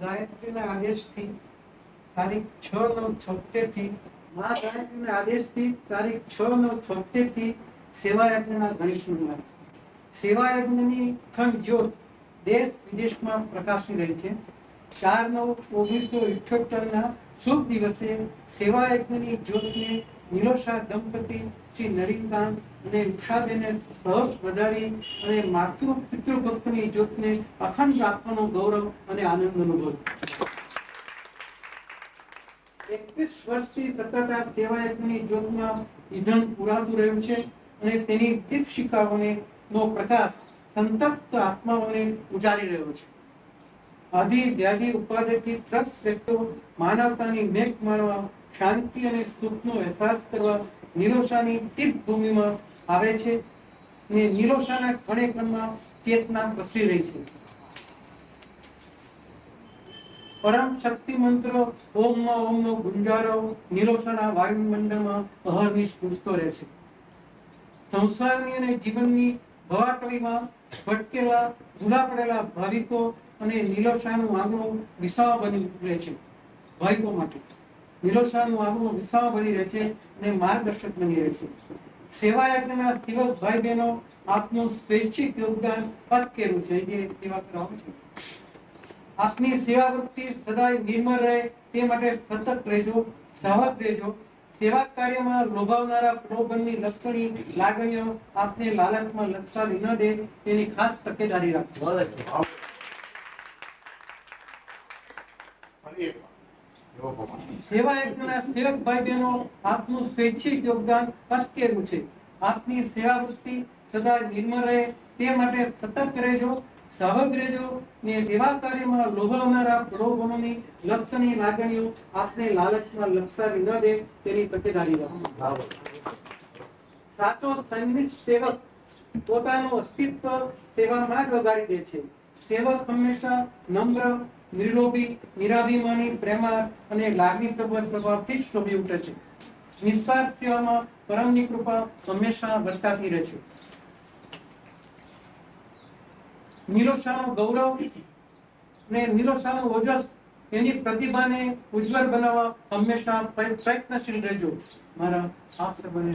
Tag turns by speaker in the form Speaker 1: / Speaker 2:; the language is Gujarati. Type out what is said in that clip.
Speaker 1: ગાયત્રીના આદેશથી તારીખ 6/9/76 થી ગાયત્રીના આદેશથી તારીખ 6/9/76 થી સેવાયજ્ઞના ગણેશનું સેવાયજ્ઞની અખંડ જ્યોત દેશ વિદેશમાં પ્રકાશી રહી છે। 4/9/1978 શુભ દિવસે સેવાયજ્ઞની જ્યોતને નિલોષા દંપતી શ્રી નરીનકાંત અને ઉષાબેને સહર્ષ વધારી અને માતૃ પિતૃભક્તની જ્યોતને અખંડ રાખવાનો ગૌરવ અને આનંદ અનુભવ્યો। 21 વર્ષથી સતત આ સેવાયજ્ઞની જ્યોતમાં ઈંધણ પુરાતું રહ્યું છે અને તેની દીપશિખાઓને નો પ્રકાશ સંતપ્ત આત્માઓને ઉજાળી રહ્યો છે। આદિ વ્યાધિ ઉપાધિથી ત્રસ્ત વ્યક્તિઓ માનવતાની મેઘ માણવા, શાંતિ અને સુખનો અહેસાસ કરવા નિલોષાની તીર્થ ભૂમિમાં આવે છે અને નિલોષાના કણે કણમાં ચેતના પ્રસરી રહી છે। પરમ શક્તિ મંત્ર ઓમનો ગુંજારો નિલોષાના વાયુમંડળમાં અહર્નિશ ગુંજતો રહે છે। સંસારની અને જીવનની ભવાટવીમાં ભટકેલા ભૂલા પડેલા ભાવિકો અને નિલોષાનું આંગણું વિસાવ બની રહે છે। ભાવિકો માટે નિલોષાનું આંગણું વિસાવ બની રહે છે અને માર્ગદર્શક બની રહે છે। સેવાયજ્ઞના સેવક ભાઈ બહેનો આપનું સ્વૈચ્છિક યોગદાન અટકેલું છે જે સેવા કરવાનું છે। આપની સેવા વૃત્તિ સદાય નિર્મળ રહે તે માટે સતત રહેજો, સાવધ રહેજો। સેવા કાર્યમાં લોભાવનારા પ્રલોભનની લક્ષણી લાગણીઓ આપને લાલચમાં લક્ષાવી ન દે તેની ખાસ તકેદારી રાખજો। સેવાયજ્ઞના સેવક ભાઈ બહેનો આપનું સ્વૈચ્છિક યોગદાન અટકેલું છે। આપની સેવા વૃત્તિ સદા નિર્મળ રહે તે માટે સતત રહેજો, સાવધ રહેજો ને સેવા કાર્યમાં લોભાવનારા પ્રલોભનોની લક્ષણી લાગણીઓ આપને લાલચમાં લક્ષાવી ન દે તેની તકેદારી રાખો। સાચો સંનિષ્ઠ સેવક પોતાનું અસ્તિત્વ સેવામાં જ વગાડી દે છે। સેવક હંમેશા નમ્ર, નિર્લોભી, નિરાભિમાની, પ્રેમાળ અને લાગણીસભર સ્વભાવથી જ શોભી ઉઠે છે। નિસ્વાર્થ સેવામાં પરમની કૃપા હંમેશા વર્તાતી રહે છે। નિલોષાનું ગૌરવ ને નિલોષાનું ઓજસ એની પ્રતિભાને ઉજ્જવળ બનાવવા હંમેશા પ્રયત્નશીલ રહેજો। મારા આપ સર્વને